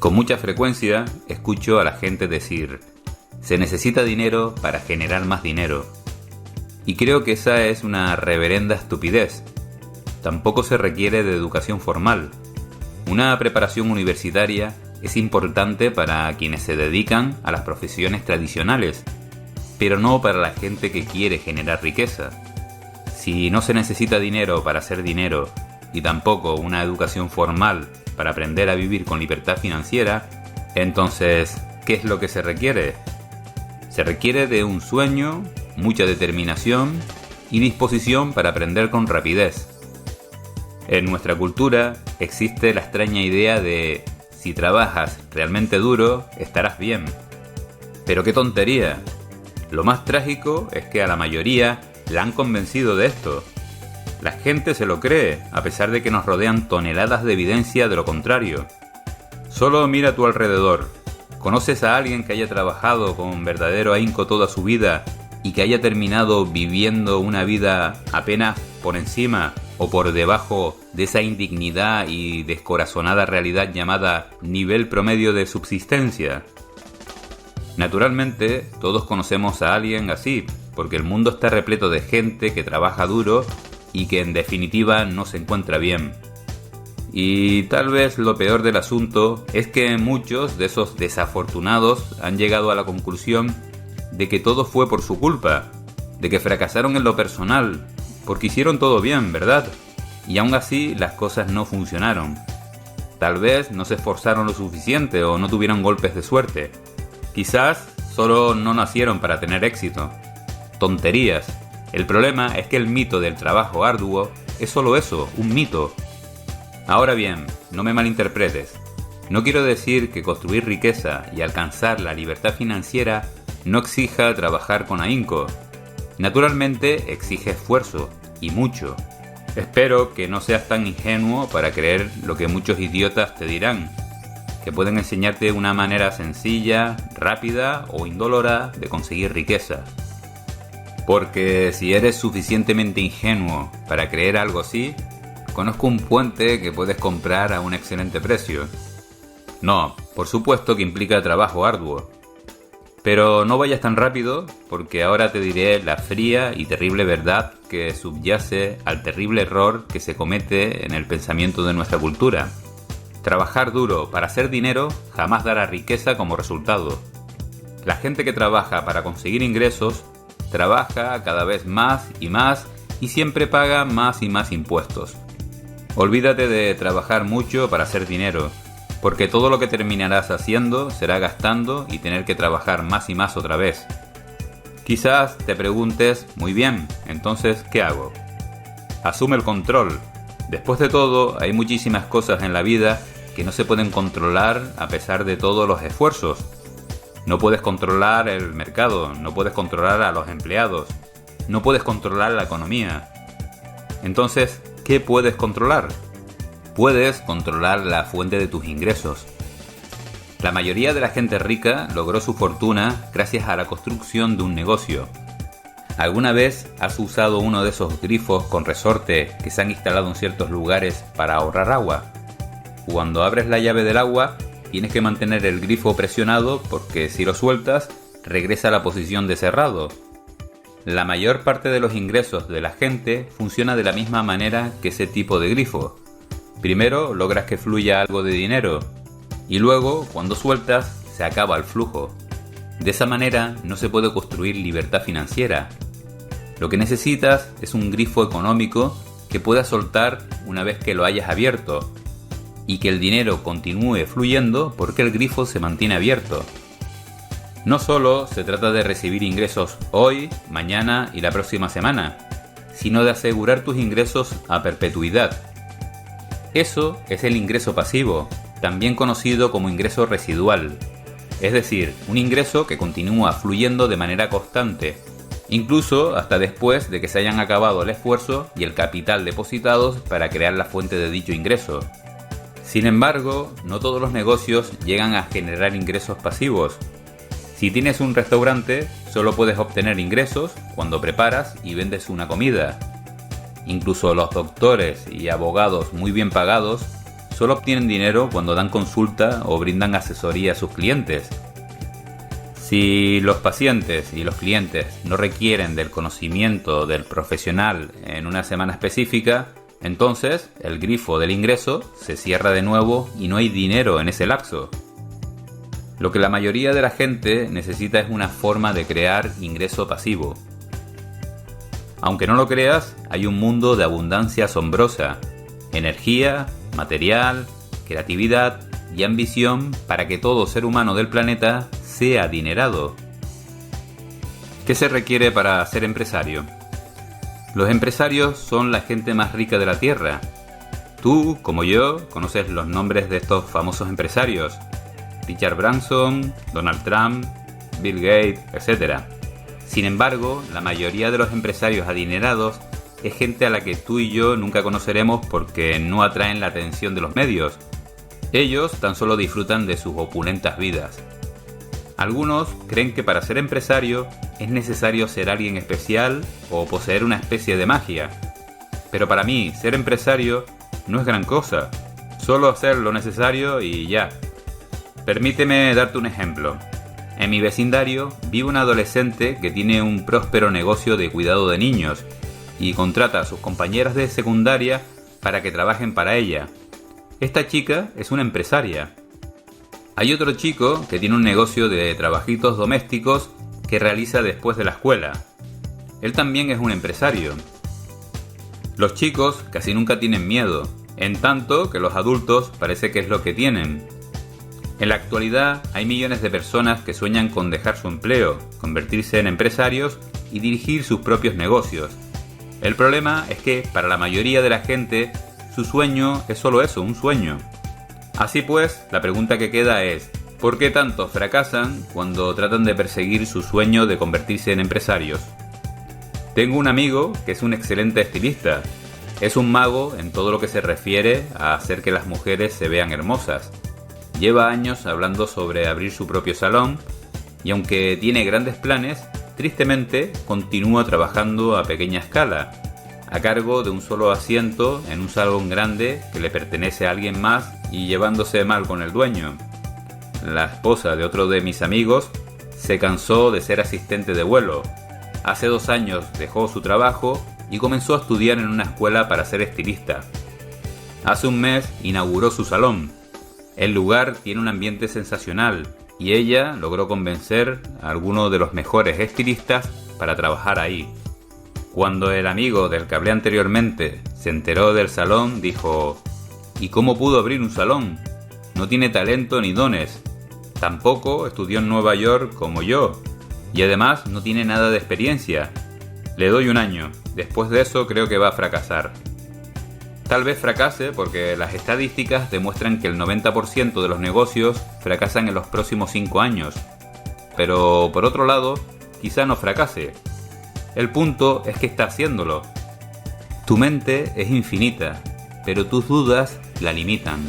Con mucha frecuencia escucho a la gente decir: se necesita dinero para generar más dinero. Y creo que esa es una reverenda estupidez. Tampoco se requiere de educación formal. Una preparación universitaria es importante para quienes se dedican a las profesiones tradicionales, pero no para la gente que quiere generar riqueza. Si no se necesita dinero para hacer dinero y tampoco una educación formal para aprender a vivir con libertad financiera, entonces, ¿qué es lo que se requiere? Se requiere de un sueño, mucha determinación y disposición para aprender con rapidez. En nuestra cultura existe la extraña idea de: si trabajas realmente duro, estarás bien. Pero qué tontería. Lo más trágico es que a la mayoría la han convencido de esto. La gente se lo cree, a pesar de que nos rodean toneladas de evidencia de lo contrario. Solo mira a tu alrededor. ¿Conoces a alguien que haya trabajado con verdadero ahínco toda su vida y que haya terminado viviendo una vida apenas por encima o por debajo de esa indignidad y descorazonada realidad llamada nivel promedio de subsistencia? Naturalmente, todos conocemos a alguien así, porque el mundo está repleto de gente que trabaja duro y que en definitiva no se encuentra bien. Y tal vez lo peor del asunto es que muchos de esos desafortunados han llegado a la conclusión de que todo fue por su culpa, de que fracasaron en lo personal, porque hicieron todo bien, ¿verdad? Y aún así las cosas no funcionaron. Tal vez no se esforzaron lo suficiente o no tuvieron golpes de suerte. Quizás solo no nacieron para tener éxito. Tonterías. El problema es que el mito del trabajo arduo es solo eso, un mito. Ahora bien, no me malinterpretes. No quiero decir que construir riqueza y alcanzar la libertad financiera no exija trabajar con ahínco. Naturalmente exige esfuerzo, y mucho. Espero que no seas tan ingenuo para creer lo que muchos idiotas te dirán, que pueden enseñarte una manera sencilla, rápida o indolora de conseguir riqueza. Porque si eres suficientemente ingenuo para creer algo así, conozco un puente que puedes comprar a un excelente precio. No, por supuesto que implica trabajo arduo. Pero no vayas tan rápido, porque ahora te diré la fría y terrible verdad que subyace al terrible error que se comete en el pensamiento de nuestra cultura. Trabajar duro para hacer dinero jamás dará riqueza como resultado. La gente que trabaja para conseguir ingresos trabaja cada vez más y siempre paga más y más impuestos. Olvídate de trabajar mucho para hacer dinero, porque todo lo que terminarás haciendo será gastando y tener que trabajar más y más otra vez. Quizás te preguntes: muy bien, entonces, ¿qué hago? Asume el control. Después de todo, hay muchísimas cosas en la vida que no se pueden controlar a pesar de todos los esfuerzos. No puedes controlar el mercado, no puedes controlar a los empleados, no puedes controlar la economía. Entonces, ¿qué puedes controlar? Puedes controlar la fuente de tus ingresos. La mayoría de la gente rica logró su fortuna gracias a la construcción de un negocio. ¿Alguna vez has usado uno de esos grifos con resorte que se han instalado en ciertos lugares para ahorrar agua? Cuando abres la llave del agua, tienes que mantener el grifo presionado porque si lo sueltas, regresa a la posición de cerrado. La mayor parte de los ingresos de la gente funciona de la misma manera que ese tipo de grifo. Primero logras que fluya algo de dinero y luego, cuando sueltas, se acaba el flujo. De esa manera no se puede construir libertad financiera. Lo que necesitas es un grifo económico que puedas soltar una vez que lo hayas abierto y que el dinero continúe fluyendo porque el grifo se mantiene abierto. No solo se trata de recibir ingresos hoy, mañana y la próxima semana, sino de asegurar tus ingresos a perpetuidad. Eso es el ingreso pasivo, también conocido como ingreso residual, es decir, un ingreso que continúa fluyendo de manera constante, incluso hasta después de que se hayan acabado el esfuerzo y el capital depositados para crear la fuente de dicho ingreso. Sin embargo, no todos los negocios llegan a generar ingresos pasivos. Si tienes un restaurante, solo puedes obtener ingresos cuando preparas y vendes una comida. Incluso los doctores y abogados muy bien pagados solo obtienen dinero cuando dan consulta o brindan asesoría a sus clientes. Si los pacientes y los clientes no requieren del conocimiento del profesional en una semana específica, entonces el grifo del ingreso se cierra de nuevo y no hay dinero en ese lapso. Lo que la mayoría de la gente necesita es una forma de crear ingreso pasivo. Aunque no lo creas, hay un mundo de abundancia asombrosa, energía, material, creatividad y ambición para que todo ser humano del planeta sea adinerado. ¿Qué se requiere para ser empresario? Los empresarios son la gente más rica de la Tierra. Tú, como yo, conoces los nombres de estos famosos empresarios: Richard Branson, Donald Trump, Bill Gates, etc. Sin embargo, la mayoría de los empresarios adinerados es gente a la que tú y yo nunca conoceremos porque no atraen la atención de los medios. Ellos tan solo disfrutan de sus opulentas vidas. Algunos creen que para ser empresario es necesario ser alguien especial o poseer una especie de magia. Pero para mí, ser empresario no es gran cosa. Solo hacer lo necesario y ya. Permíteme darte un ejemplo. En mi vecindario vive una adolescente que tiene un próspero negocio de cuidado de niños y contrata a sus compañeras de secundaria para que trabajen para ella. Esta chica es una empresaria. Hay otro chico que tiene un negocio de trabajitos domésticos que realiza después de la escuela. Él también es un empresario. Los chicos casi nunca tienen miedo, en tanto que los adultos parece que es lo que tienen. En la actualidad hay millones de personas que sueñan con dejar su empleo, convertirse en empresarios y dirigir sus propios negocios. El problema es que para la mayoría de la gente su sueño es solo eso, un sueño. Así pues, la pregunta que queda es: ¿por qué tantos fracasan cuando tratan de perseguir su sueño de convertirse en empresarios? Tengo un amigo que es un excelente estilista. Es un mago en todo lo que se refiere a hacer que las mujeres se vean hermosas. Lleva años hablando sobre abrir su propio salón y aunque tiene grandes planes, tristemente continúa trabajando a pequeña escala, a cargo de un solo asiento en un salón grande que le pertenece a alguien más y llevándose mal con el dueño. La esposa de otro de mis amigos se cansó de ser asistente de vuelo. Hace 2 años dejó su trabajo y comenzó a estudiar en una escuela para ser estilista. Hace un mes inauguró su salón. El lugar tiene un ambiente sensacional y ella logró convencer a algunos de los mejores estilistas para trabajar ahí. Cuando el amigo del que hablé anteriormente se enteró del salón, dijo: ¿y cómo pudo abrir un salón? No tiene talento ni dones. Tampoco estudió en Nueva York como yo. Y además no tiene nada de experiencia. Le doy 1 año. Después de eso creo que va a fracasar. Tal vez fracase porque las estadísticas demuestran que el 90% de los negocios fracasan en los próximos 5 años. Pero por otro lado, quizá no fracase. El punto es que está haciéndolo. Tu mente es infinita, pero tus dudas la limitan.